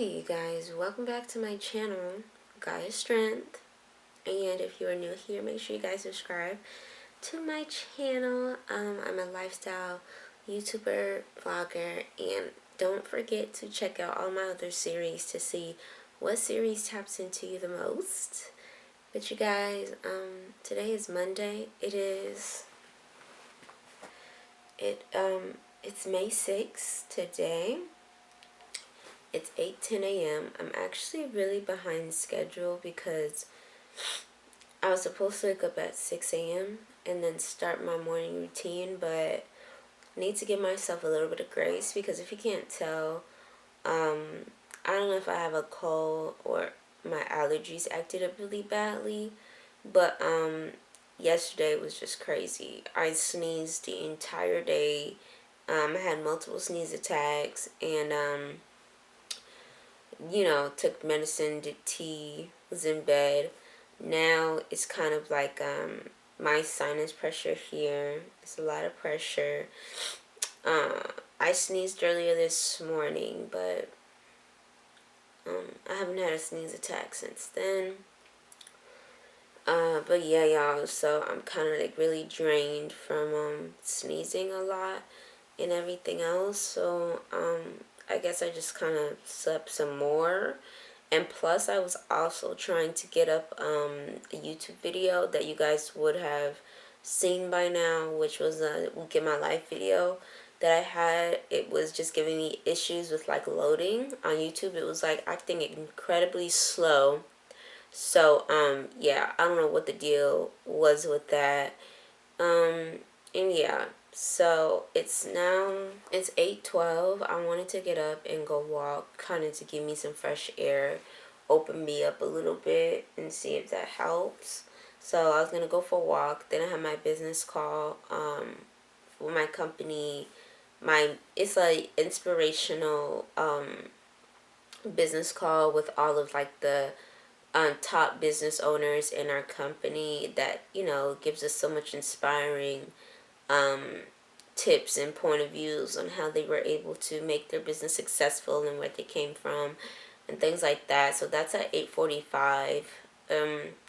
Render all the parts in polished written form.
Hey you guys, welcome back to my channel, Gaiastrynth. And if you are new here, make sure you guys subscribe to my channel. I'm a lifestyle YouTuber, vlogger, and don't forget to check out all my other series to see what series taps into you the most. But you guys, today is Monday. It's May 6th today. It's 8:10 a.m. I'm actually really behind schedule because I was supposed to wake up at 6 a.m. and then start my morning routine, but I need to give myself a little bit of grace because if you can't tell, I don't know if I have a cold or my allergies acted up really badly, but yesterday was just crazy. I sneezed the entire day. I had multiple sneeze attacks and took medicine, did tea, was in bed. Now it's kind of like my sinus pressure here. It's a lot of pressure. I sneezed earlier this morning, but I haven't had a sneeze attack since then. But yeah, y'all, so I'm kind of like really drained from sneezing a lot and everything else. So I guess I just kind of slept some more. And plus, I was also trying to get up a YouTube video that you guys would have seen by now, which was a Week in My Life video that I had. It was just giving me issues with like loading on YouTube. It was like acting incredibly slow. So, yeah, I don't know what the deal was with that. And yeah, so it's 8:12. I wanted to get up and go walk, kind of to give me some fresh air, open me up a little bit and see if that helps. So I was going to go for a walk. Then I had my business call with my company. It's like inspirational business call with all of like the top business owners in our company that gives us so much inspiring tips and point of views on how they were able to make their business successful and where they came from and things like that. So that's at 8:45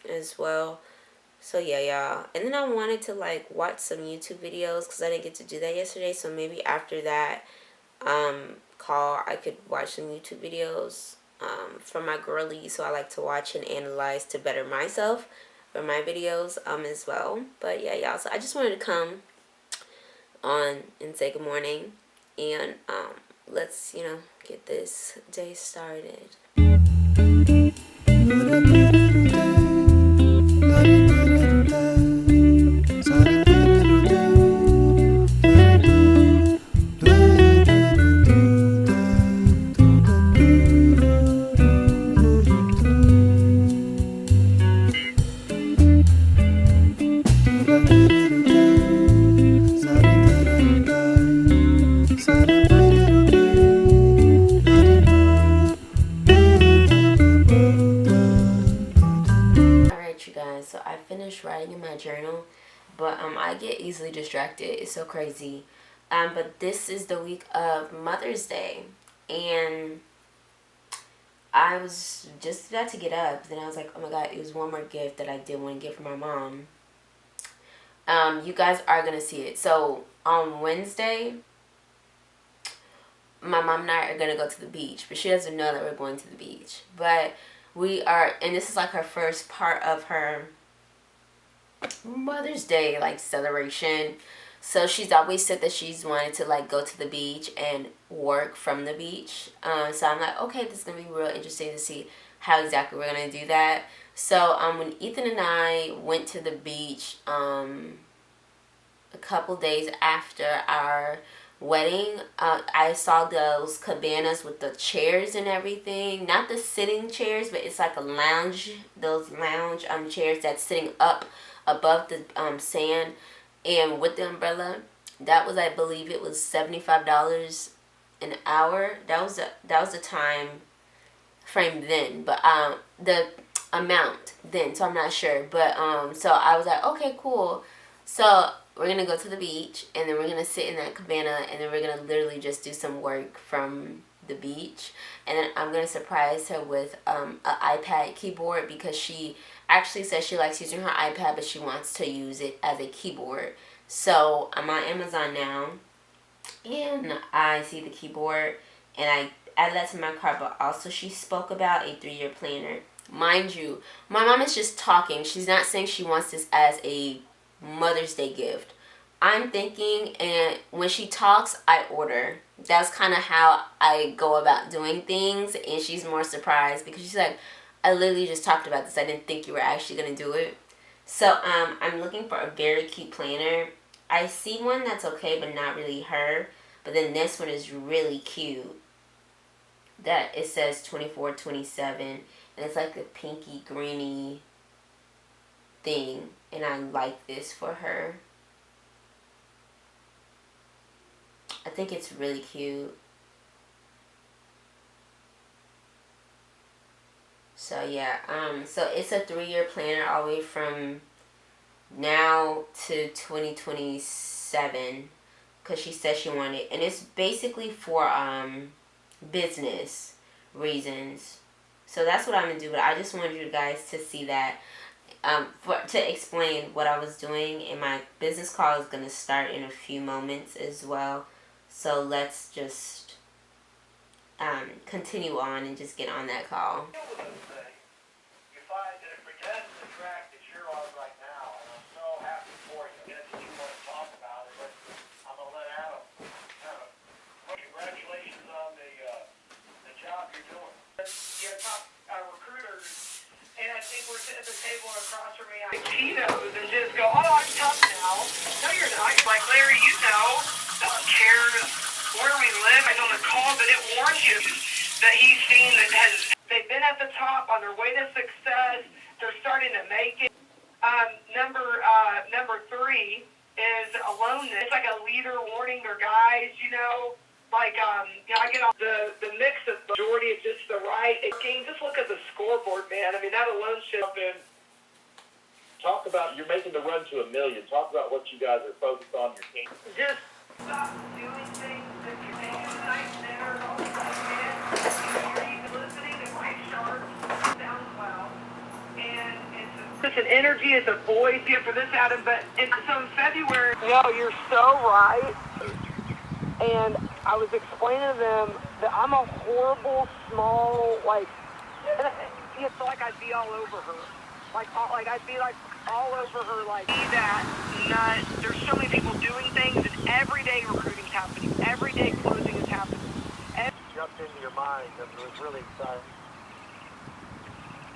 as well. So yeah, y'all. And then I wanted to like watch some YouTube videos because I didn't get to do that yesterday. So maybe after that call, I could watch some YouTube videos from my girlies. So I like to watch and analyze to better myself for my videos as well. But yeah, y'all. So I just wanted to come on and say good morning and let's get this day started. So I finished writing in my journal, but I get easily distracted. It's so crazy. But this is the week of Mother's Day, and I was just about to get up. Then I was like, oh my god, it was one more gift that I did want to give for my mom. You guys are gonna see it. So on Wednesday, my mom and I are gonna go to the beach, but she doesn't know that we're going to the beach. But we are, and this is like her first part of her Mother's Day like celebration. So she's always said that she's wanted to like go to the beach and work from the beach. So I'm like, okay, this is gonna be real interesting to see how exactly we're gonna do that. So when Ethan and I went to the beach a couple days after our wedding, I saw those cabanas with the chairs and everything. Not the sitting chairs, but it's like a lounge, those lounge chairs that's sitting up above the sand and with the umbrella. That was, I believe it was $75 an hour. That was the time frame then, but the amount then, so I'm not sure. But so I was like, okay, cool. So we're gonna go to the beach and then we're gonna sit in that cabana and then we're gonna literally just do some work from the beach. And then I'm going to surprise her with an iPad keyboard, because she actually says she likes using her iPad, but she wants to use it as a keyboard. So I'm on Amazon now, and I see the keyboard, and I added that to my cart. But also she spoke about a 3-year planner. Mind you, my mom is just talking. She's not saying she wants this as a Mother's Day gift. I'm thinking, and when she talks, I order. That's kind of how I go about doing things, and she's more surprised because she's like, I literally just talked about this. I didn't think you were actually going to do it. So I'm looking for a very cute planner. I see one that's okay, but not really her. But then this one is really cute. That it says 24/27, and it's like a pinky greeny thing, and I like this for her. I think it's really cute. So yeah, so it's a 3-year planner all the way from now to 2027, because she said she wanted it, and it's basically for business reasons. So that's what I'm gonna do. But I just wanted you guys to see that, to explain what I was doing. And my business call is gonna start in a few moments as well. So let's just continue on and just get on that call. We're sitting at the table across from me, Cheetos, and just go, oh, I'm tough now. No, you're not. You're like, Larry, you know, no one cares where we live. It's on the call, but it warns you that he's seen that they've been at the top on their way to success. They're starting to make it. Number 3 is aloneness. It's like a leader warning their guys, you know. Like, I get on the mix of majority of just the right. Just look at the scoreboard, man. I mean, that alone should have been. Talk about, you're making the run to 1 million. Talk about what you guys are focused on your team. Just stop doing things that you're taking night dinner. You're even listening to my sharp sounds well. And it's an energy, it's a voice here for this, Adam. But so in February. No, you're so right. And I was explaining to them that I'm a horrible, small, like, it's like I'd be all over her. Like I'd be like all over her, like, be that nut. There's so many people doing things, and every day recruiting's happening. Every day closing is happening. Jumped into your mind, and it was really exciting.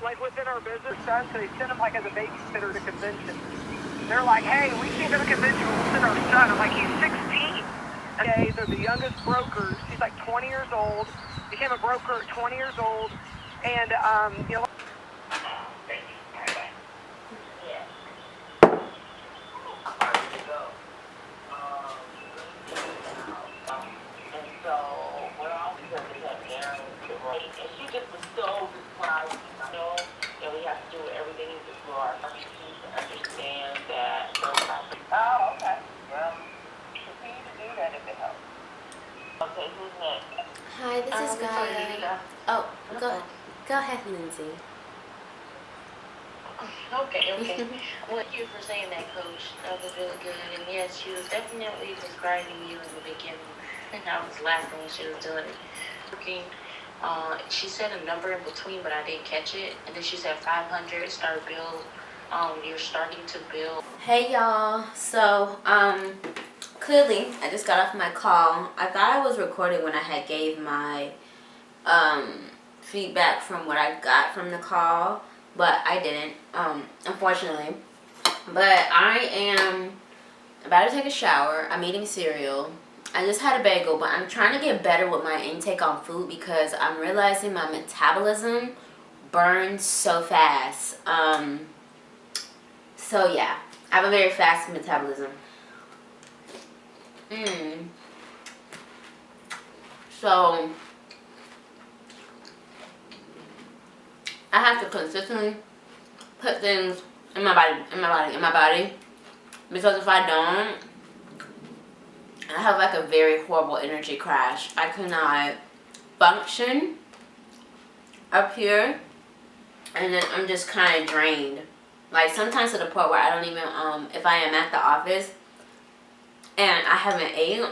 Like within our business, son, so they send him like as a babysitter to convention. They're like, hey, we can't go to convention, we'll send our son. I'm like, he's 16. Okay, they're the youngest brokers. He's like 20 years old. Became a broker at 20 years old. And, you know. And she just was so surprised, you know, that we have to do everything to our RPPs to understand that. Oh, okay. Well, continue to do that if it helps. Okay, who's next? Hi, this is Gaia. Oh, go ahead, Lindsay. Okay. Well, thank you for saying that, Coach. That was really good. And yes, she was definitely describing you in the beginning. And I was laughing when she was doing it. Working. She said a number in between, but I didn't catch it. And then she said 500 start build. You're starting to build. Hey y'all. So clearly I just got off my call. I thought I was recording when I had gave my feedback from what I got from the call, but I didn't, unfortunately. But I am about to take a shower. I'm eating cereal. I just had a bagel, but I'm trying to get better with my intake on food because I'm realizing my metabolism burns so fast. So yeah, I have a very fast metabolism. So I have to consistently put things in my body, because if I don't, I have like a very horrible energy crash. I cannot function up here, and then I'm just kind of drained. Like sometimes to the point where I don't even, if I am at the office and I haven't ate,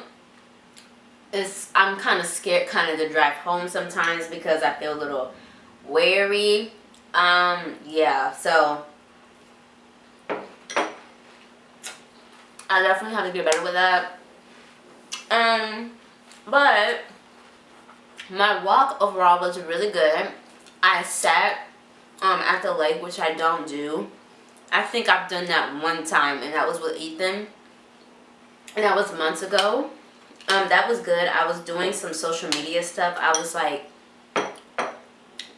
I'm kind of scared kind of to drive home sometimes because I feel a little wary. Yeah, so I definitely have to get better with that. But my walk overall was really good. I sat at the lake, which I don't do. I think I've done that one time, and that was with Ethan, and that was months ago. That was good. I was doing some social media stuff. I was like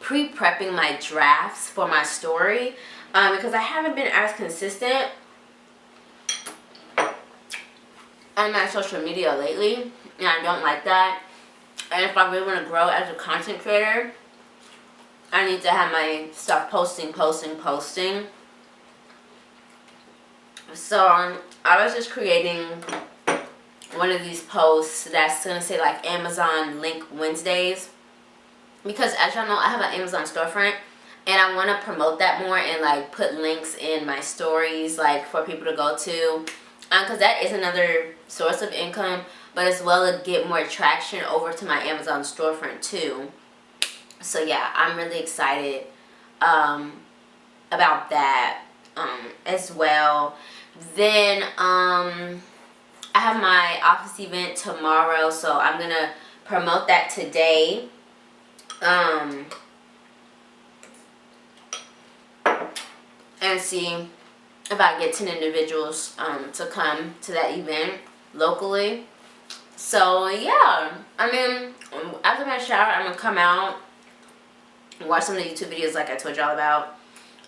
pre-prepping my drafts for my story, because I haven't been as consistent on my social media lately, and I don't like that. And if I really want to grow as a content creator, I need to have my stuff posting. So I was just creating one of these posts that's gonna say like Amazon link Wednesdays, because as y'all know, I have an Amazon storefront, and I want to promote that more and like put links in my stories like for people to go to, because that is another source of income, but as well to get more traction over to my Amazon storefront too. So yeah, I'm really excited about that as well. Then I have my office event tomorrow, so I'm gonna promote that today. And see if I get 10 individuals to come to that event locally. So yeah, I mean, after my shower, I'm gonna come out and watch some of the YouTube videos like I told y'all about,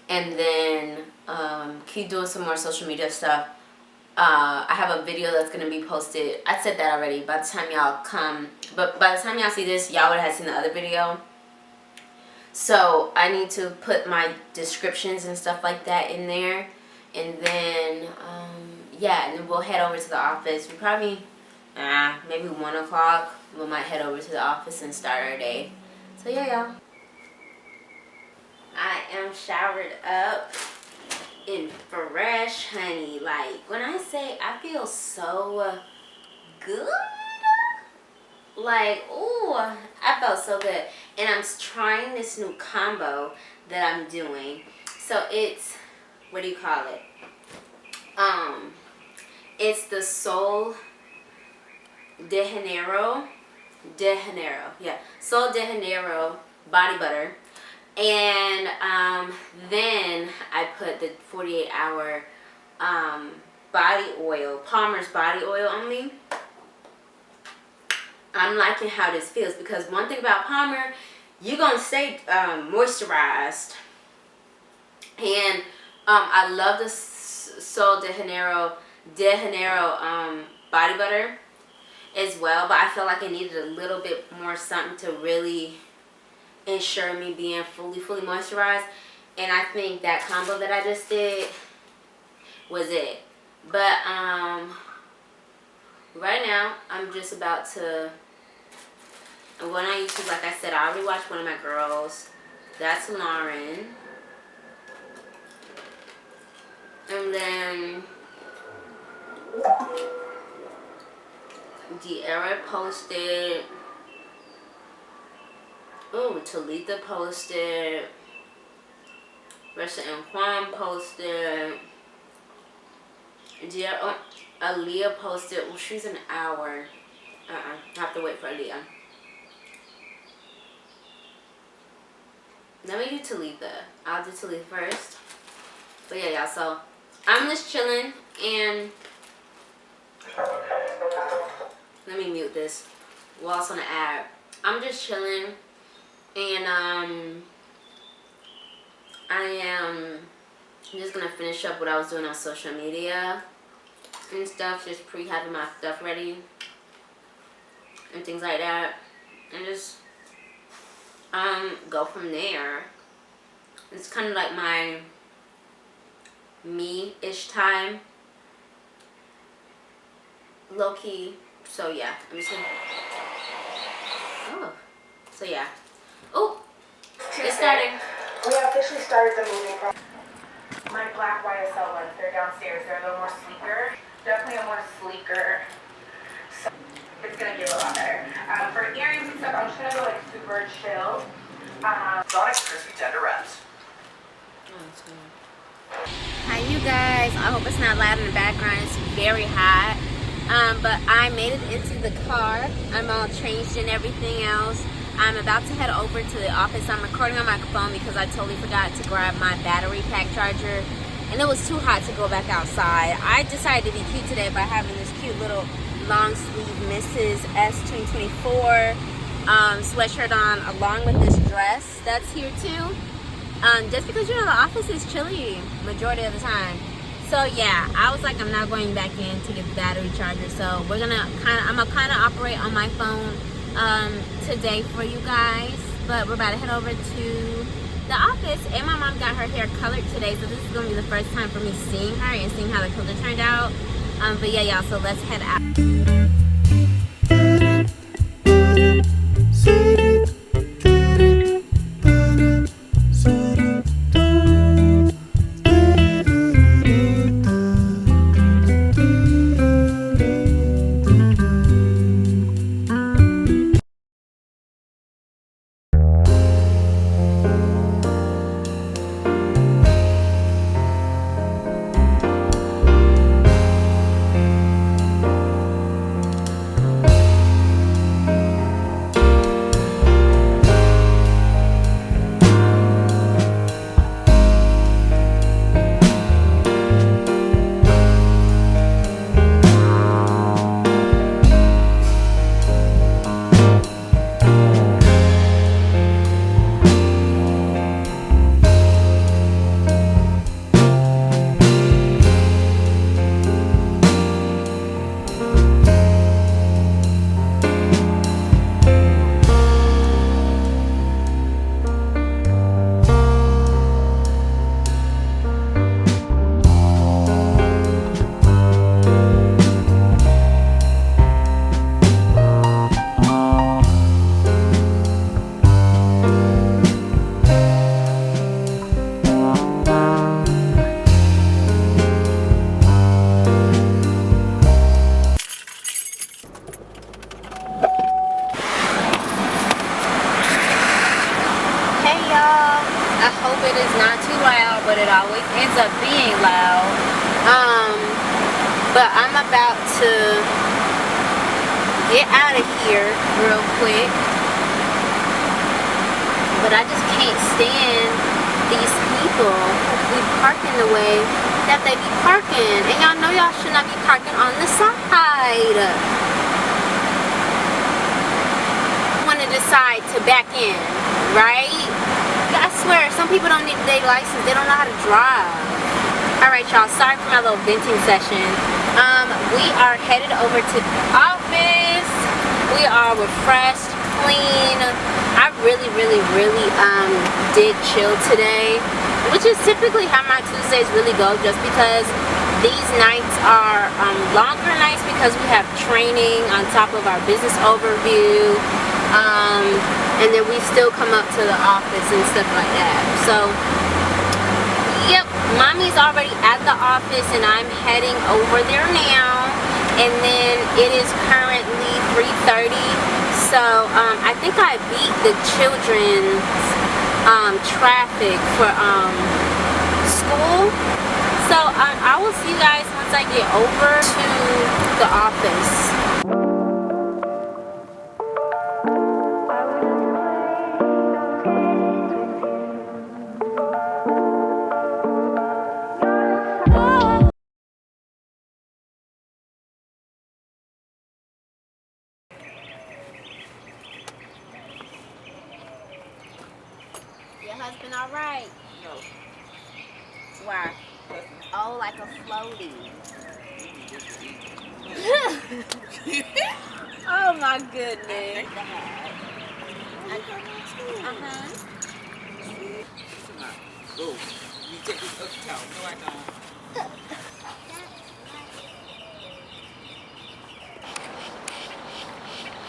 and then keep doing some more social media stuff. I have a video that's gonna be posted. I said that already. By the time y'all come, but by the time y'all see this, y'all would have seen the other video. So I need to put my descriptions and stuff like that in there, and then yeah, and then we'll head over to the office. We probably maybe 1 o'clock. We might head over to the office and start our day. So yeah, y'all. I am showered up and fresh, honey. Like when I say I feel so good, like ooh, I felt so good. And I'm trying this new combo that I'm doing. So it's, what do you call it? It's the Sol de Janeiro, yeah, Sol de Janeiro body butter. And then I put the 48-hour body oil, Palmer's body oil on me. I'm liking how this feels, because one thing about Palmer, you're gonna stay moisturized. And I love the Sol de Janeiro body butter as well, but I feel like I needed a little bit more something to really ensure me being fully moisturized, and I think that combo that I just did was it. But right now I'm just about to, I'm going on YouTube. Like I said, I already watched one of my girls, that's Lauren, and then De'Ara posted, oh, Talitha posted, Ressa and Juan posted, Aaliyah posted, well, she's an hour, I have to wait for Aaliyah. Let me do Talitha. I'll do Talitha first. But yeah, y'all, so I'm just chilling, and let me mute this while it's on the ad. I'm just chilling, and I am just gonna finish up what I was doing on social media and stuff, just having my stuff ready and things like that, and just go from there. It's kind of like my me-ish time, low-key. So yeah, I'm just gonna, oh, So yeah. Oh, it's starting. We have officially started the moving process. My black YSL ones, they're downstairs. They're a little more sleeker. Definitely a more sleeker. So it's gonna give a lot better. For earrings and stuff, I'm just gonna go like super chill. Sonic's crispy tender wraps. Hi you guys, I hope it's not loud in the background. It's very hot. But I made it into the car. I'm all changed and everything else. I'm about to head over to the office. I'm recording on my phone because I totally forgot to grab my battery pack charger. And it was too hot to go back outside. I decided to be cute today by having this cute little long sleeve Mrs. S 2024 sweatshirt on along with this dress that's here too. Just because, you know, the office is chilly majority of the time. So yeah, I was like, I'm not going back in to get the battery charger. So I'm gonna kind of operate on my phone today for you guys. But we're about to head over to the office, and my mom got her hair colored today, so this is gonna be the first time for me seeing her and seeing how the color turned out. But yeah, y'all, so let's head out. I hope it is not too loud, but it always ends up being loud. But I'm about to get out of here real quick. But I just can't stand these people who be parking the way that they be parking. And y'all know y'all should not be parking on the side. Want to decide to back in, right? I swear, some people don't need their license. They don't know how to drive. Alright, y'all. Sorry for my little venting session. We are headed over to the office. We are refreshed, clean. I really did chill today, which is typically how my Tuesdays really go, just because these nights are longer nights because we have training on top of our business overview. And then we still come up to the office and stuff like that. So, yep, mommy's already at the office and I'm heading over there now. And then it is currently 3:30. So, I think I beat the children's traffic for school. So, I will see you guys once I get over to the office. Your husband all right? No. Why? Oh, like a floaty. Oh my goodness. Uh-huh. Go. You take this other towel. No, I don't.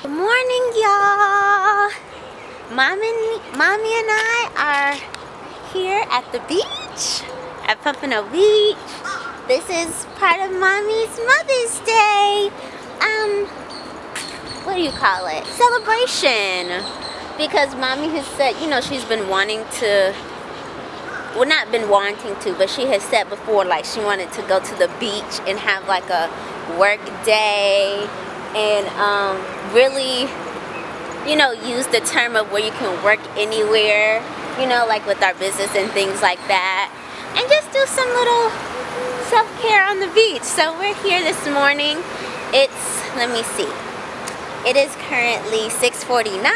Good morning, y'all. Mommy and I are here at the beach, at Pompano Beach. This is part of Mommy's Mother's Day, what do you call it? Celebration. Because Mommy has said, you know, she's been wanting to, well, not been wanting to, but she has said before, like, she wanted to go to the beach and have like a work day and really, you know, use the term of where you can work anywhere, you know, like with our business and things like that, and just do some little self-care on the beach. So we're here this morning. It's, let me see, it is currently 6:49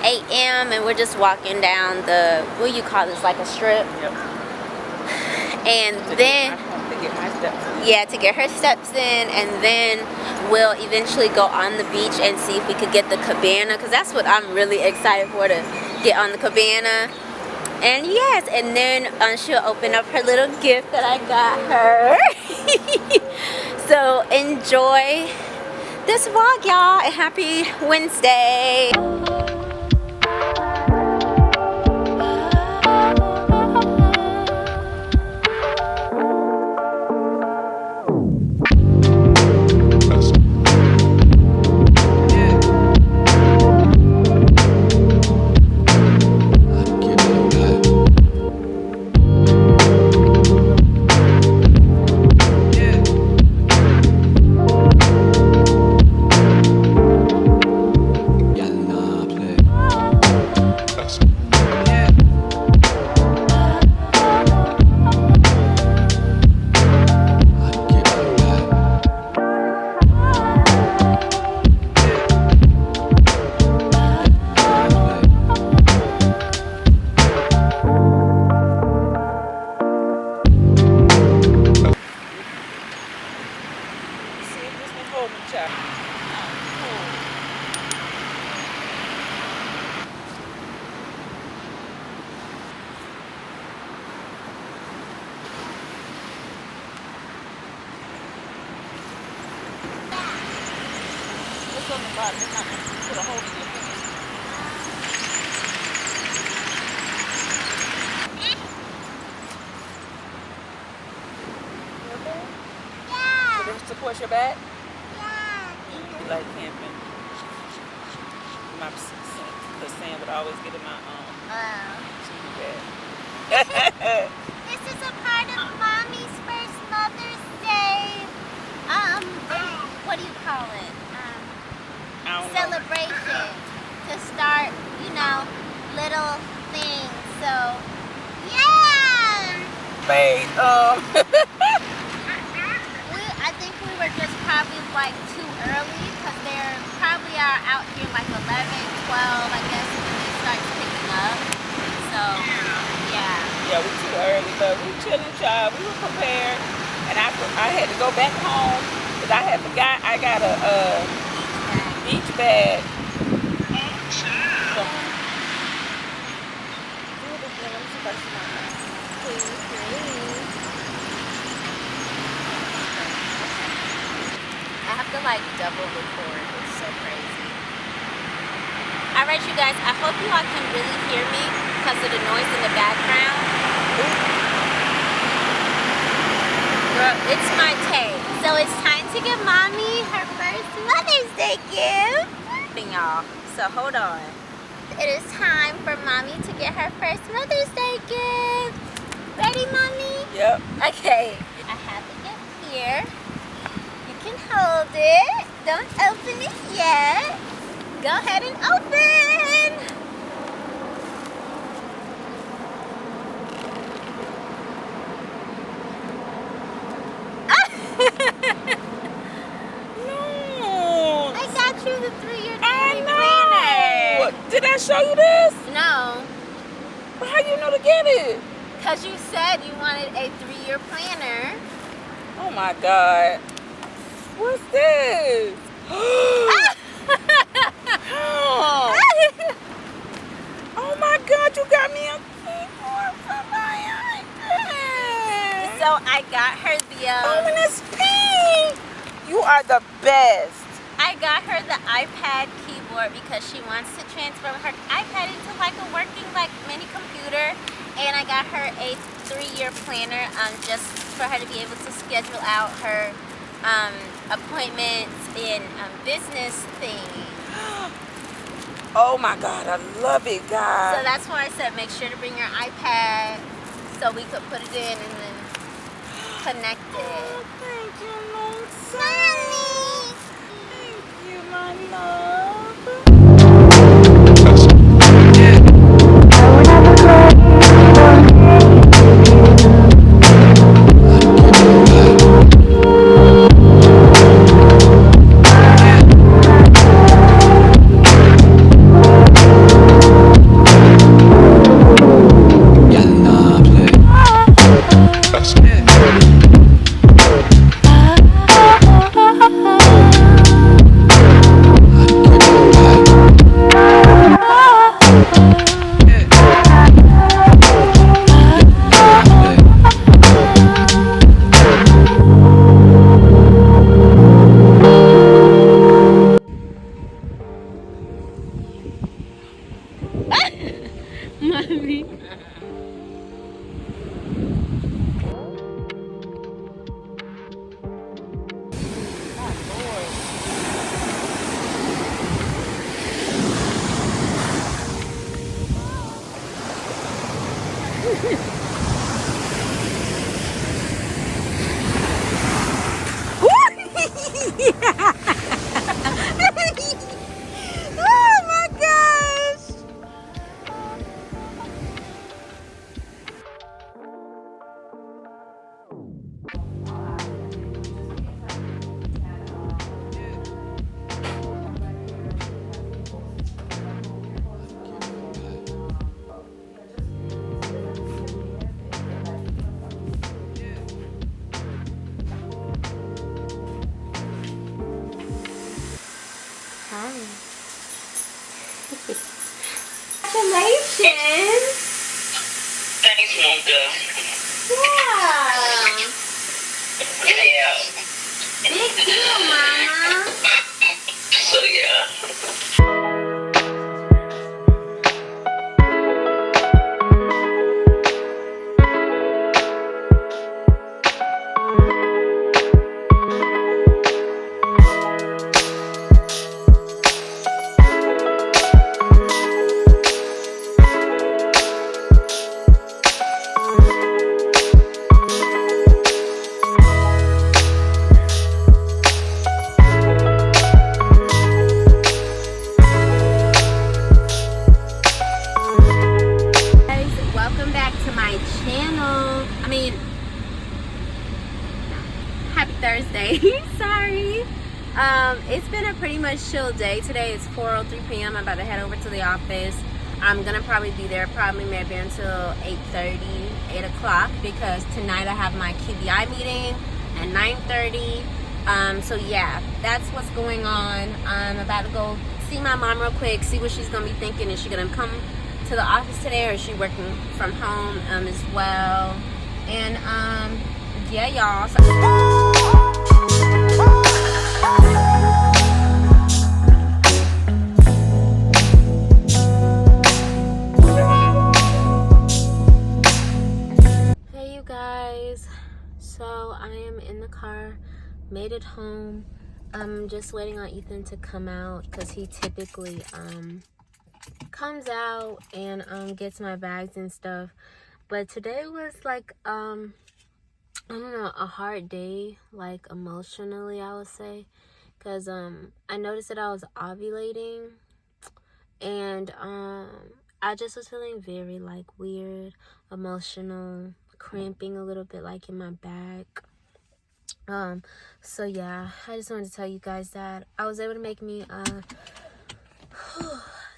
a.m. and we're just walking down the, what do you call this, like a strip? Yep. And then To get my steps in. yeah, to get her steps in, and then we'll eventually go on the beach and see if we could get the cabana, because that's what I'm really excited for, to get on the cabana. And yes, and then she'll open up her little gift that I got her. So enjoy this vlog, y'all, and happy Wednesday. On the bottom, it's not going to put a hole in your fingers. Yeah. So this supports your back? Yeah. You like camping? My sand would always get in my bag. This is a part of Mommy's first Mother's Day. What do you call it? I don't know. Celebration to start, you know, little things. So, yeah. Babe, I think we were just probably like too early, because they're probably are out here like 11, 12, I guess, when it starts picking up. So, yeah. yeah, we too early, but we chilling, child. We were prepared, and I had to go back home because I had forgot I got a beach bag. I have to like double record. It's so crazy. Alright, you guys, I hope you all can really hear me because of the noise in the background. Girl, it's my take. So it's time to give Mommy her first Mother's Day gift. Y'all, so hold on. It is time for Mommy to get her first Mother's Day gift. Ready, Mommy? Yep. Okay. I have the gift here. You can hold it. Don't open it yet. Go ahead and open. No. I got you the 3-year I planner. know. Did I show you this? No, But how you know to get it? because you said you wanted a 3-year planner. Oh my God. What's this? Oh. Oh my God, you got me a keyboard for my iPad. So I got her the Oh, and it's pink. You are the best. I got her the iPad keyboard for it because she wants to transform her iPad into like a working like mini computer. And I got her a 3-year planner just for her to be able to schedule out her appointments and business things. Oh my God, I love it, guys. So that's why I said make sure to bring your iPad so we could put it in and then connect it. Oh, thank you, Lisa. Mommy! Thank you, my love. Mommy. Oh my gosh! Congratulations! Thanks, Mocha. Yeah! Yeah. Big deal, Mama! So, yeah. Welcome back to my channel. Happy Thursday. Sorry. It's been a pretty much chill day. Today is 4:03 p.m. I'm about to head over to the office. I'm gonna probably be there maybe until 8:30, 8 o'clock because tonight I have my QBI meeting at 9:30. So yeah, that's what's going on. I'm about to go see my mom real quick, see what she's gonna be thinking. Is she gonna come to the office today or is she working from home as well? And yeah, y'all. Hey you guys, so I am in the car, made it home. I'm just waiting on Ethan to come out because he typically comes out and gets my bags and stuff. But today was like I don't know, a hard day, like emotionally I would say, because I noticed that I was ovulating and I just was feeling very like weird, emotional, cramping a little bit like in my back. So yeah, I just wanted to tell you guys that I was able to make me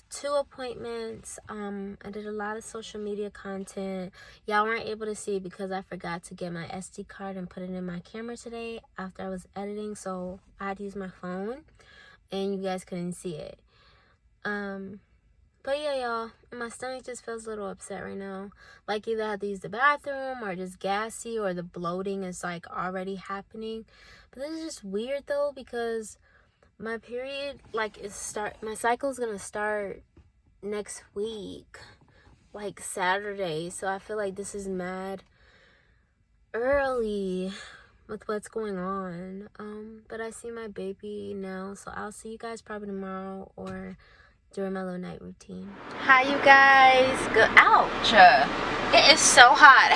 2 appointments. I did a lot of social media content. Y'all weren't able to see it because I forgot to get my SD card and put it in my camera today after I was editing, so I had to use my phone and you guys couldn't see it. But yeah, y'all, my stomach just feels a little upset right now. Like either I have to use the bathroom or just gassy or the bloating is like already happening. But this is just weird though because My period, like, my cycle's gonna start next week, like Saturday. So I feel like this is mad early with what's going on. But I see my baby now, so I'll see you guys probably tomorrow or during my little night routine. Hi, you guys. Good. Ouch. It is so hot.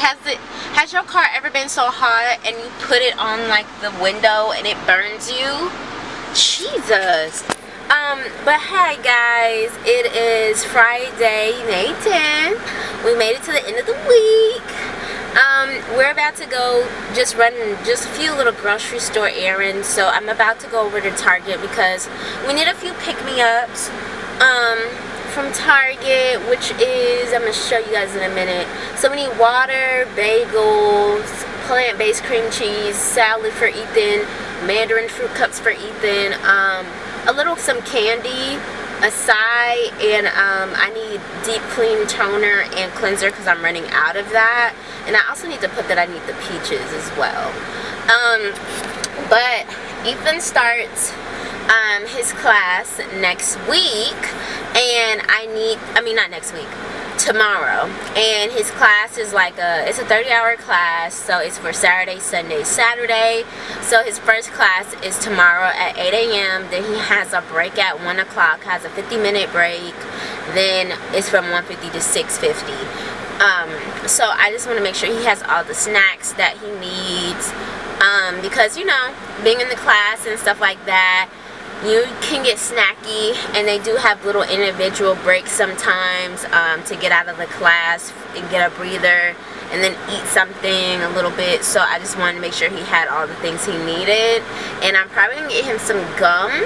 Has your car ever been so hot and you put it on like the window and it burns you? Jesus. But hi guys, it is Friday, May 10th. We made it to the end of the week. We're about to go just run just a few little grocery store errands. So I'm about to go over to Target because we need a few pick-me-ups from Target, which is, I'm going to show you guys in a minute. So we need water, bagels, plant-based cream cheese, salad for Ethan, mandarin fruit cups for Ethan, some candy, a side, and I need deep clean toner and cleanser because I'm running out of that. And I also need to put that I need the peaches as well. But Ethan starts his class next week, and not next week, tomorrow. And his class is like it's a 30-hour class, so it's for Saturday, Sunday, Saturday. So his first class is tomorrow at 8 a.m. Then he has a break at 1 o'clock, has a 50-minute break. Then it's from 1:50 to 6:50. So I just want to make sure he has all the snacks that he needs, because, you know, being in the class and stuff like that, you can get snacky, and they do have little individual breaks sometimes to get out of the class and get a breather and then eat something a little bit. So I just wanted to make sure he had all the things he needed. And I'm probably going to get him some gum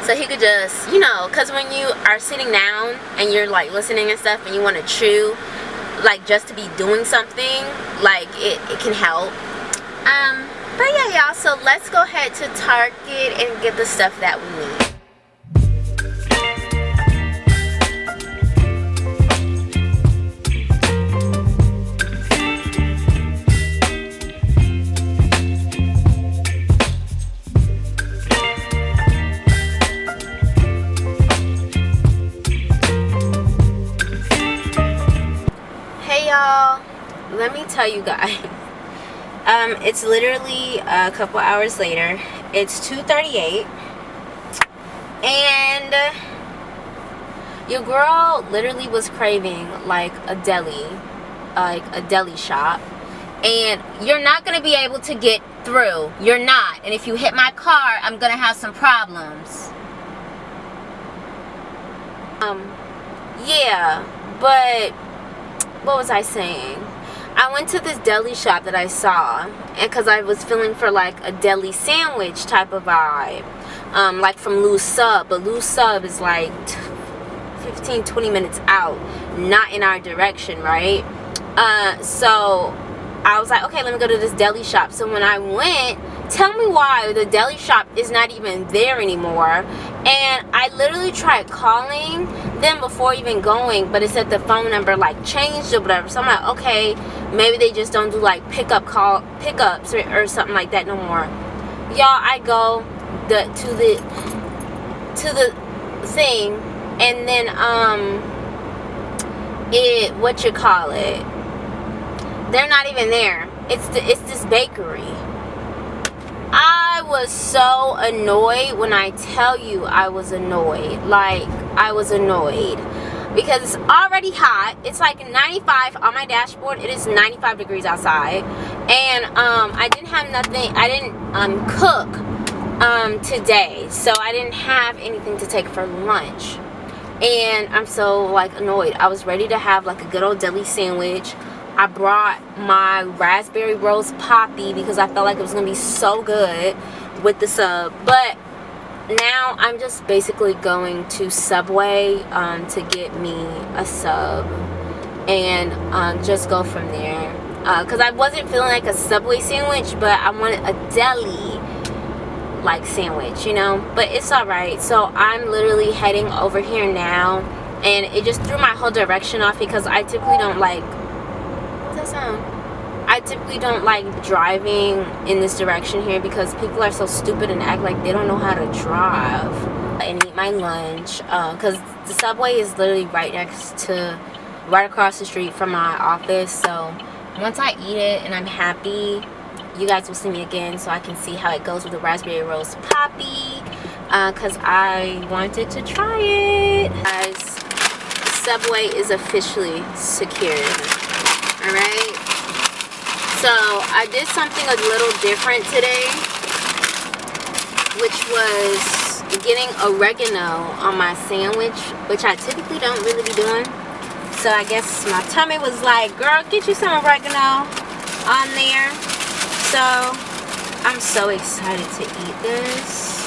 so he could just, you know, because when you are sitting down and you're like listening and stuff and you want to chew, like just to be doing something, like it can help. But yeah, y'all, so let's go ahead to Target and get the stuff that we need. Hey y'all, let me tell you guys. It's literally a couple hours later. It's 2:38, and your girl literally was craving like a deli shop, and you're not gonna be able to get through. You're not. And if you hit my car, I'm gonna have some problems. Yeah, but what was I saying? I went to this deli shop that I saw, and because I was feeling for like a deli sandwich type of vibe, like from Lou's Sub, but Lou's Sub is like 15-20 minutes out, not in our direction, right? So I was like, okay, let me go to this deli shop. So when I went, tell me why the deli shop is not even there anymore. And I literally tried calling them before even going, but it said the phone number like changed or whatever. So I'm like, okay, maybe they just don't do like pickups or something like that no more. Y'all, I go to the thing, and then they're not even there. It's this bakery. I was so annoyed. When I tell you I was annoyed, like I was annoyed because it's already hot. It's like 95 on my dashboard. It is 95 degrees outside, and I didn't have nothing. I didn't cook today, so I didn't have anything to take for lunch, and I'm so like annoyed. I was ready to have like a good old deli sandwich. I brought my raspberry rose poppy because I felt like it was going to be so good with the sub. But now I'm just basically going to Subway to get me a sub and just go from there. Because I wasn't feeling like a Subway sandwich, but I wanted a deli like sandwich, you know. But it's alright. So I'm literally heading over here now, and it just threw my whole direction off because I typically don't like... What's that sound? I typically don't like driving in this direction here because people are so stupid and act like they don't know how to drive. And eat my lunch because the Subway is literally right across the street from my office. So once I eat it and I'm happy, you guys will see me again so I can see how it goes with the raspberry rose poppy because I wanted to try it. Guys, Subway is officially secured. Alright, so I did something a little different today, which was getting oregano on my sandwich, which I typically don't really be doing. So I guess my tummy was like, girl, get you some oregano on there. So I'm so excited to eat this.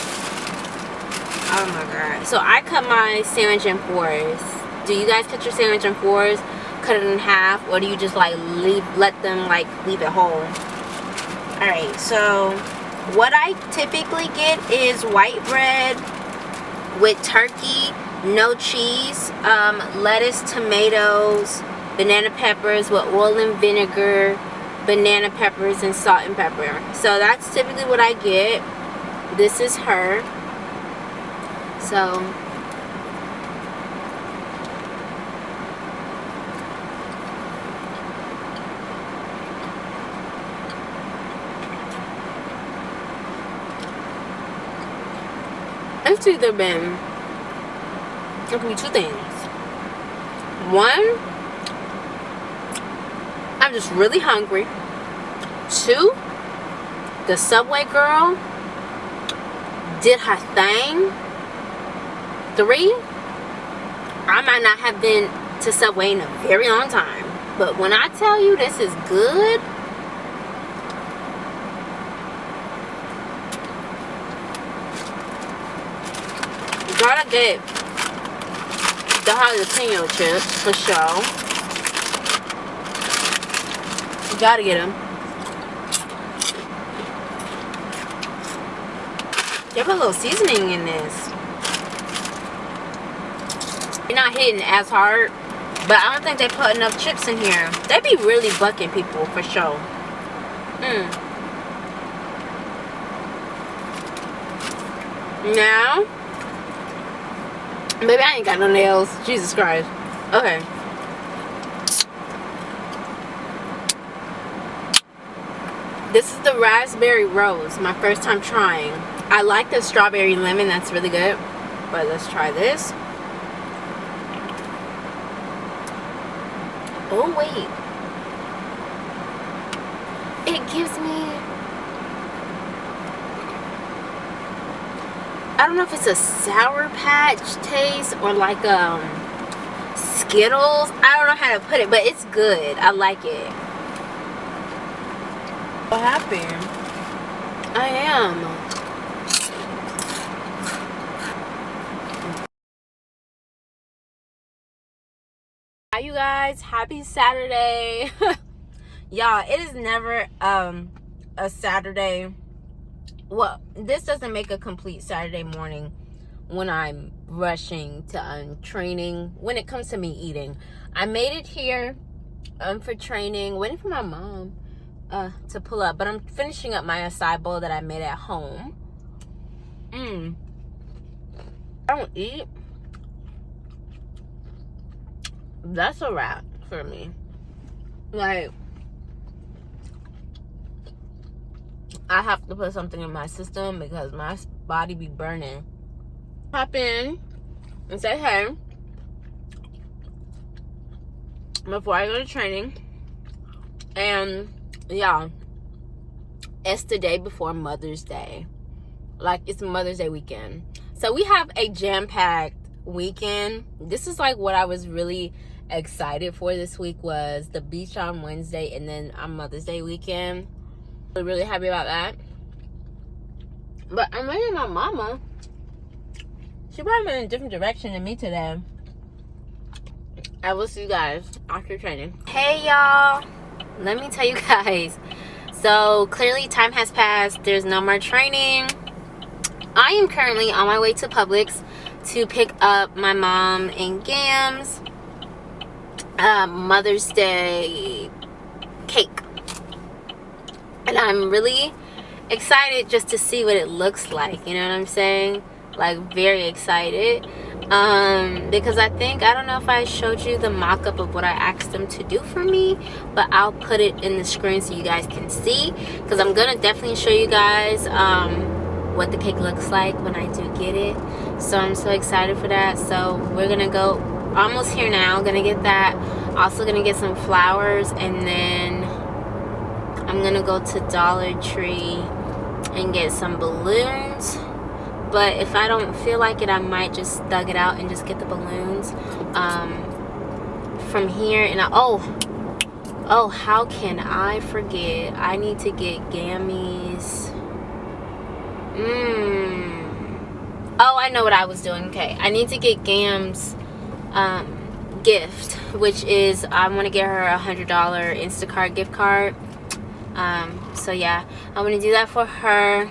Oh my god. So I cut my sandwich in fours. Do you guys cut your sandwich in fours? Cut it in half, or do you just like let them like leave it whole? Alright, so what I typically get is white bread with turkey, no cheese, lettuce, tomatoes, banana peppers with oil and vinegar, banana peppers, and salt and pepper. So that's typically what I get. This is her. So it's either been, it can be two things. One, I'm just really hungry. Two, the Subway girl did her thing. Three, I might not have been to Subway in a very long time, but when I tell you this is good, gotta get the jalapeno chips for sure. You gotta get them. You have a little seasoning in this. You're not hitting as hard, but I don't think they put enough chips in here. They be really bucking people for sure. Now, maybe I ain't got no nails. Jesus Christ. Okay. This is the raspberry rose. My first time trying. I like the strawberry lemon. That's really good. But let's try this. Oh, wait. It gives me... I don't know if it's a Sour Patch taste or like Skittles. I don't know how to put it, but it's good. I like it. So happy. I am. Hi you guys, happy Saturday. Y'all, it is never a Saturday. Well, this doesn't make a complete Saturday morning when I'm rushing to training. When it comes to me eating, I made it here for training, waiting for my mom to pull up, but I'm finishing up my acai bowl that I made at home. I don't eat. That's a wrap for me. Like, I have to put something in my system because my body be burning. Pop in and say hey before I go to training. And yeah, it's the day before Mother's Day. Like, it's Mother's Day weekend. So we have a jam-packed weekend. This is like what I was really excited for this week, was the beach on Wednesday and then on Mother's Day weekend. I'm really happy about that. But I'm waiting on my mama. She probably went in a different direction than me today. I will see you guys after training. Hey y'all, let me tell you guys. So clearly time has passed. There's no more training. I am currently on my way to Publix to pick up my mom and Gam's Mother's Day cake. And I'm really excited just to see what it looks like, you know what I'm saying? Like, very excited. Because I don't know if I showed you the mock-up of what I asked them to do for me, but I'll put it in the screen so you guys can see, because I'm gonna definitely show you guys what the cake looks like when I do get it. So I'm so excited for that. So we're gonna go, almost here now, gonna get that. Also gonna get some flowers, and then I'm gonna go to Dollar Tree and get some balloons. But if I don't feel like it, I might just thug it out and just get the balloons from here. And oh, how can I forget? I need to get Gammy's. Oh, I know what I was doing. Okay, I need to get Gam's gift, which is I want to get her a $100 Instacart gift card. So yeah, I'm gonna do that for her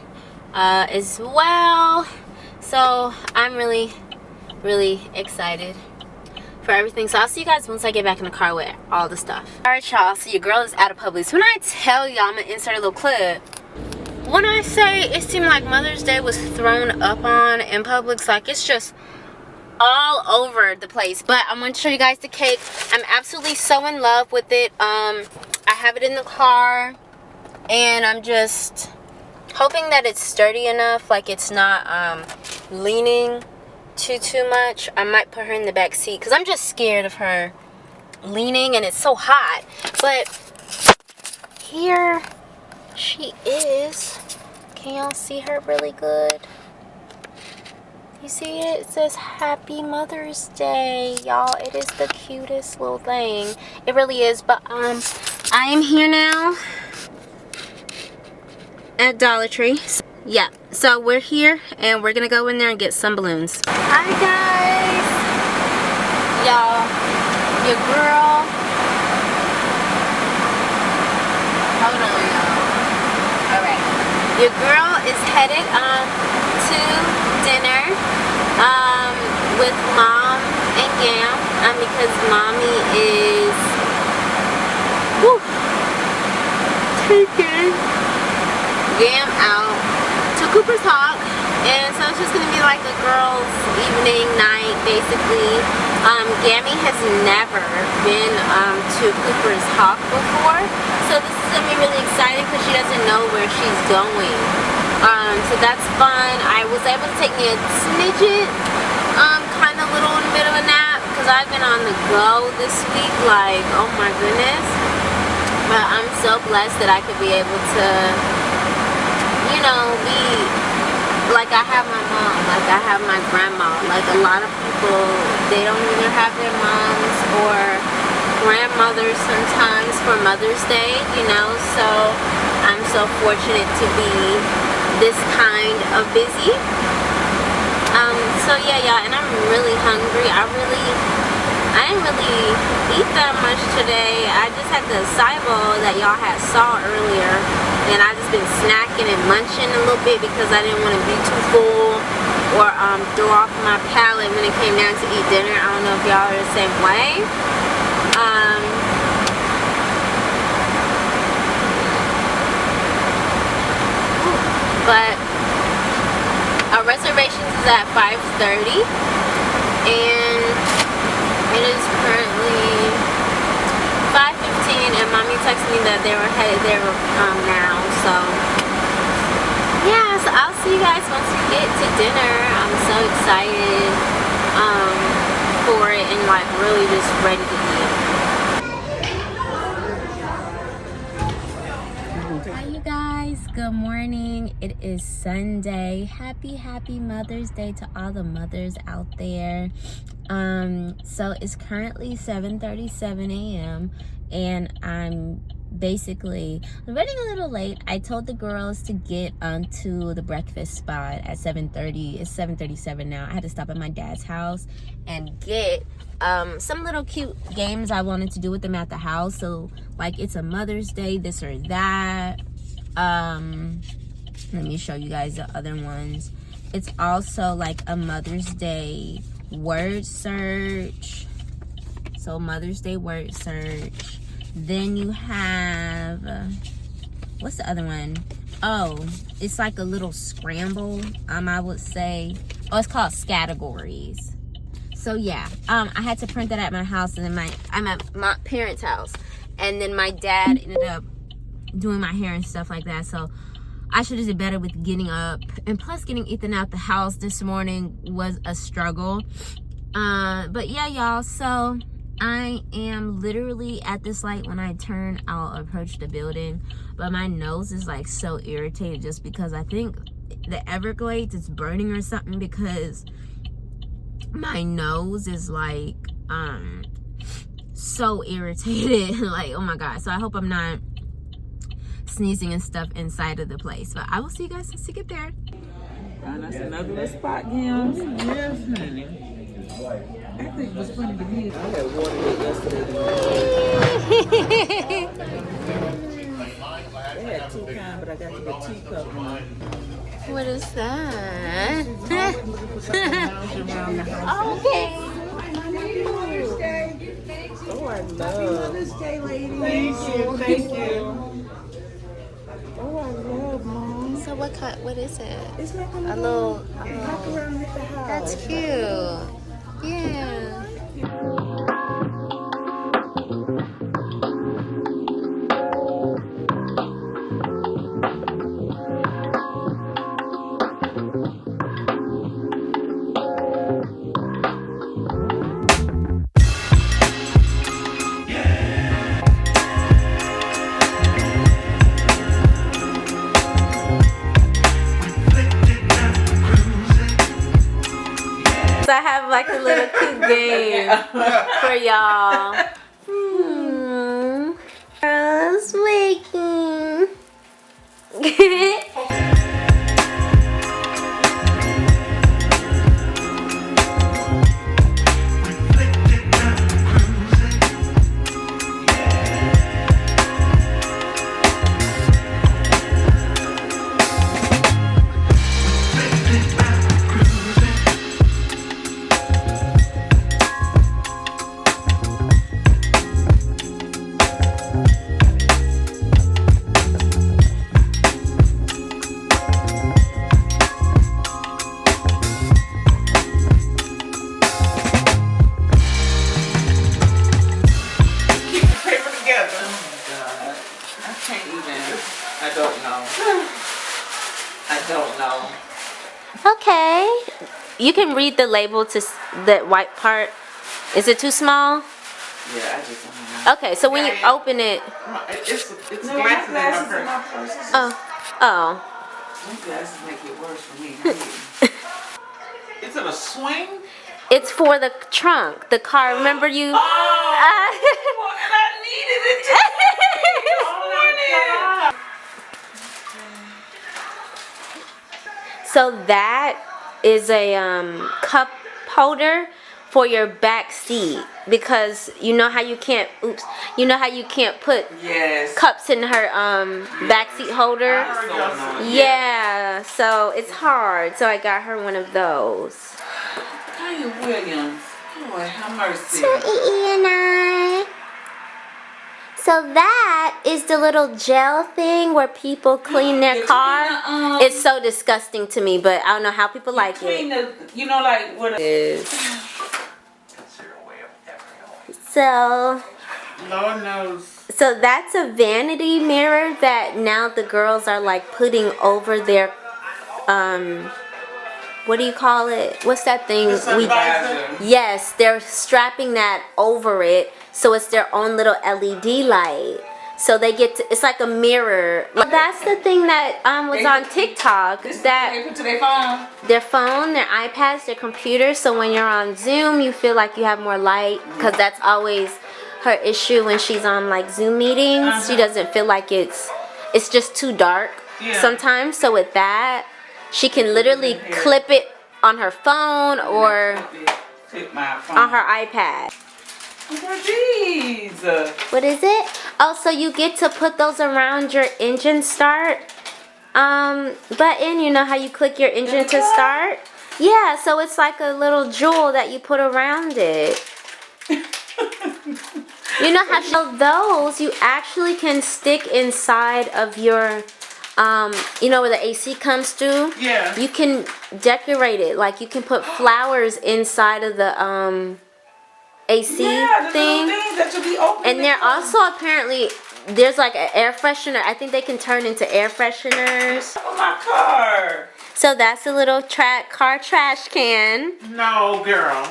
as well. So I'm really excited for everything. So I'll see you guys once I get back in the car with all the stuff. Alright y'all, so your girl is out of Publix. When I tell y'all, I'm gonna insert a little clip. When I say it seemed like Mother's Day was thrown up on in Publix, like it's just all over the place. But I'm going to show you guys the cake. I'm absolutely so in love with it. I have it in the car, and I'm just hoping that it's sturdy enough, like it's not leaning too much. I might put her in the back seat because I'm just scared of her leaning, and it's so hot. But here she is. Can y'all see her really good? You see it? It says Happy Mother's Day, y'all. It is the cutest little thing. It really is. But I am here now at Dollar Tree. Yeah, so we're here and we're gonna go in there and get some balloons. Hi guys, y'all. Your girl. Hold on, y'all. All right. Your girl is headed to dinner with Mom and Gam because Mommy is taking Gam out to Cooper's Hawk, and so it's just gonna be like a girls' evening night basically. Gammy has never been to Cooper's Hawk before, so this is gonna be really exciting because she doesn't know where she's going. So that's fun. I was able to take me a smidget, kind of little bit of a nap because I've been on the go this week, like oh my goodness. But I'm so blessed that I could be able to, you know, be like I have my mom, like I have my grandma. Like a lot of people, they don't either have their moms or grandmothers sometimes for Mother's Day, you know. So I'm so fortunate to be this kind of busy. So yeah, and I'm really hungry. I didn't really eat that much today. I just had the acai bowl that y'all had saw earlier, and I just been snacking and munching a little bit because I didn't want to be too full or throw off my palate when it came down to eat dinner. I don't know if y'all are the same way. But our reservations is at 5:30, and it is currently 5:15, and Mommy texted me that they were headed there now. So yeah, so I'll see you guys once we get to dinner. I'm so excited for it, and like really just ready to eat. Hi you guys, good morning. It is Sunday. Happy Mother's Day to all the mothers out there. So it's currently 7:37 a.m. and I'm running a little late. I told the girls to get onto the breakfast spot at 7:30. It's 7:37 now. I had to stop at my dad's house and get some little cute games I wanted to do with them at the house. So like it's a Mother's Day, this or that. Let me show you guys the other ones. It's also like a Mother's Day word search. So Mother's Day word search. Then you have what's the other one? Oh, it's like a little scramble, I would say. Oh, it's called Categories. So yeah, I had to print that at my house, and then I'm at my parents' house, and then my dad ended up doing my hair and stuff like that. So I should have did better with getting up, and plus getting Ethan out the house this morning was a struggle. But yeah, y'all, so I am literally at this light. When I turn, I'll approach the building, but my nose is like so irritated just because I think the Everglades is burning or something, because my nose is like so irritated. Like, oh my god. So I hope I'm not sneezing and stuff inside of the place, but I will see you guys once we get there. That's another little spot, Gams. Yes, honey. I think it was funny to me. I had watered it yesterday. They had two kinds, but I got the teacup one. What is that? Okay. Oh, I love. Mothersday, lady. Thank you. Oh, I love, Mom. So what is it? It's like a little walk around with the house. That's cute. Yeah. So I have like a little cute game for y'all. Girls waking. Okay. You can read the label to that white part. Is it too small? Yeah, I just don't know. Okay, so when you open it. It's glasses in my purse. Oh. Those glasses make it worse for me. Is it a swing? It's for the trunk, the car. Remember you? Oh! And I needed it today. So that is a cup holder for your back seat, because you know how you can't put cups in her back seat holder. Yeah, so it's hard. So I got her one of those. Gaia Williams. Lord have mercy. To E and I. So that is the little gel thing where people clean their car. It's so disgusting to me, but I don't know how people like it. You know, like what it is. So, Lord knows. so that's a vanity mirror that now the girls are like putting over their, what do you call it? What's that thing? Yes, they're strapping that over it. So it's their own little LED light. So they get to, it's like a mirror. That's the thing that was on TikTok. That they put to their phone? Their phone, their iPads, their computers. So when you're on Zoom, you feel like you have more light. Because that's always her issue when she's on like Zoom meetings. She doesn't feel like it's just too dark sometimes. So with that, she can literally clip it on her phone or on her iPad. What is it? Oh, so you get to put those around your engine start button. You know how you click your engine to start? Yeah, so it's like a little jewel that you put around it. You know how those you actually can stick inside of your, you know where the AC comes through? Yeah. You can decorate it. Like you can put flowers inside of the AC Yeah, the thing. little things that you be opening. And they're also apparently, there's like an air freshener. I think they can turn into air fresheners. Oh, my car. So that's a little car trash can. No, girl.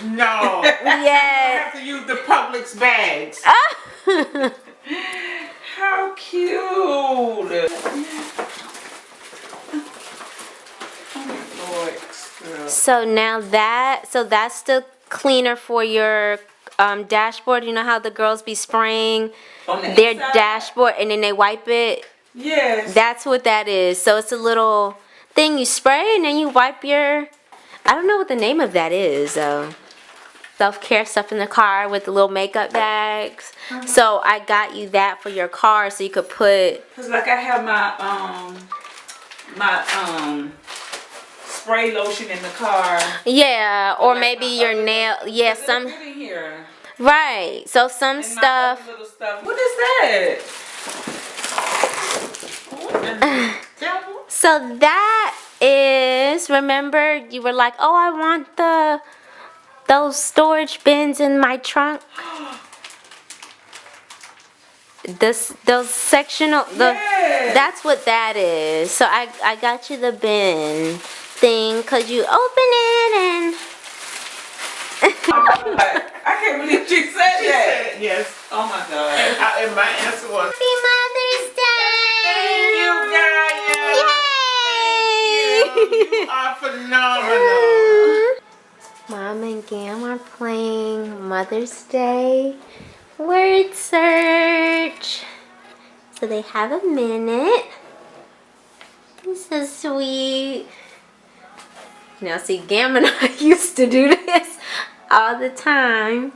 No. Yeah. You have to use the Publix bags. How cute. Oh my Lord, girl. So now that's the cleaner for your dashboard. You know how the girls be spraying their inside? dashboard and then they wipe it? Yes. That's what that is. So it's a little thing you spray and then you wipe your, I don't know what the name of that is though. Self-care stuff in the car with the little makeup bags. So I got you that for your car so you could put. Cause like I have my spray lotion in the car. Yeah, or like maybe my your other- nail. Yeah, Cause some. it'll fit in here. Right. So some And my stuff. other little stuff. What is that? So that is, remember you were like, oh, I want those storage bins in my trunk. Those sectional, Yes. that's what that is. So I got you the bin thing because you open it and. Oh my God. I can't believe she said that. Yes. Oh my God. And my answer was, Happy Mother's Day! thank you, Gaia. You are phenomenal. Mom and Gam are playing Mother's Day word search. So they have a minute. This is sweet. Now see, Gam and I used to do this all the time.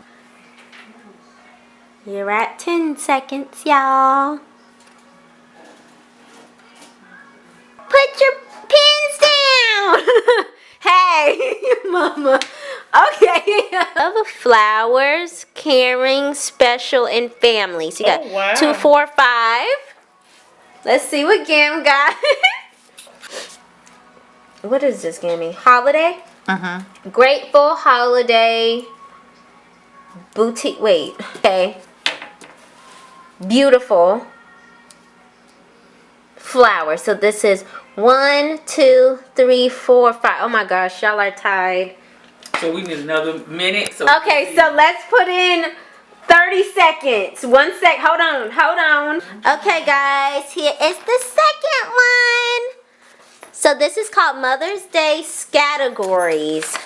You're at 10 seconds, y'all. Put your pins down! Hey, mama. Okay. Of flowers, caring, special, and family. So you got Oh, wow. 2, 4, 5. Let's see what Gam got. What is this, Gammy? Holiday? Grateful, holiday, boutique. Wait. Okay. Beautiful. Flower. So this is 1, 2, 3, 4, 5. Oh my gosh, y'all are tied. So we need another minute. So Okay, so let's put in 30 seconds. 1 sec. Hold on. Okay, guys, here is the second one. So this is called Mother's Day categories.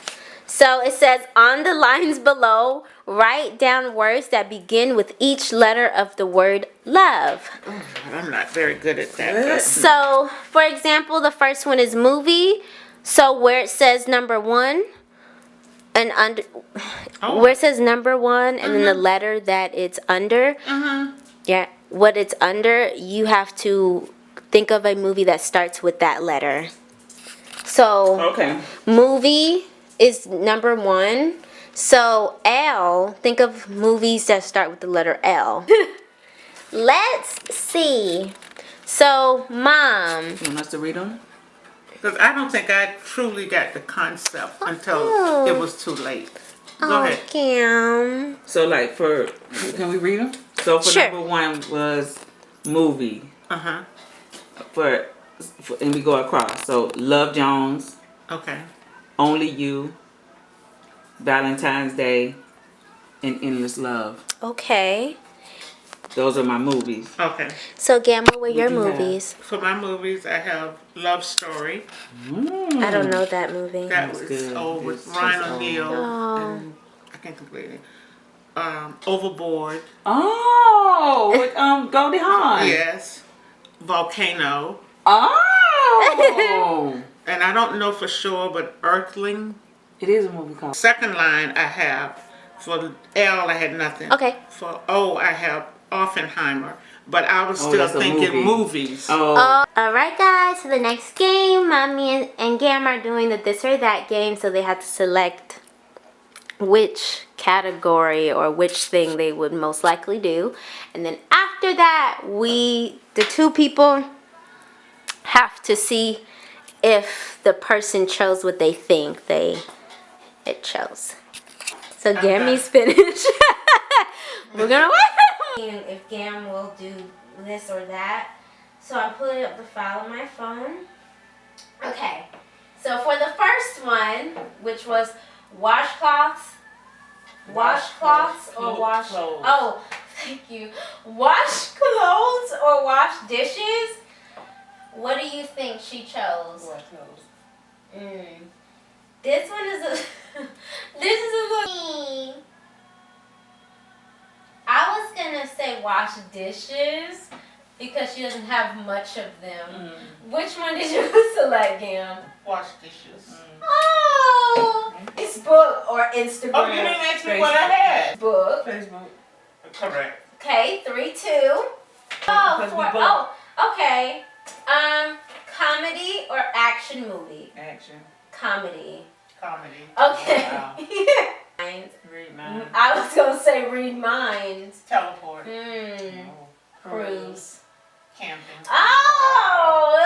So it says on the lines below, write down words that begin with each letter of the word love. I'm not very good at that. So, for example, the first one is movie. So where it says number 1 and under, where it says number 1 and then the letter that it's under, yeah, what it's under, you have to think of a movie that starts with that letter. So, Okay. movie is number 1. So L, think of movies that start with the letter L. Let's see. So mom. You want us to read them? Because I don't think I truly got the concept until it was too late. Go ahead. Cam. So like can we read them? So for Sure. number 1 was movie. For and we go across. So Love Jones. Okay. Only You. Valentine's Day. And Endless Love. Okay. Those are my movies. Okay. So Gamma, what were your do you have? movies? For my movies, I have Love Story. I don't know that movie. That That's was good. old with It's Ryan old. O'Neal. Oh. And I can't complete it. Overboard. Oh, with Goldie Hawn. Yes. Volcano. Oh. And I don't know for sure, but Earthling. It is a movie called. Second line I have. For L, I had nothing. Okay. For O, I have Oppenheimer. But I was Oh, still that's a thinking movie. movies. Oh. Alright guys, so the next game, Mommy and Gam are doing the this or that game, so they have to select which category or which thing they would most likely do. And then after that, the two people have to see if the person chose what they think it chose. So Gammy's finished. We're gonna wait. If Gam will do this or that. So I'm pulling up the file on my phone. Okay. So for the first one, which was washcloths or wash clothes. oh, thank you. Wash clothes or wash dishes. What do you think she chose? Wash clothes. This one is a this is a little. I was gonna say wash dishes because she doesn't have much of them. Which one did you select, Gam? Wash dishes. Oh, Facebook or Instagram? Oh, you didn't ask me what I had. Book. Facebook. Correct. Okay, 3, 2. Okay. Comedy or action movie? Action. Comedy. Comedy. Okay. Wow. Minds. Read mine. I was gonna say read minds. Teleport. Cruise. Camping. Oh,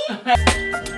Gammy.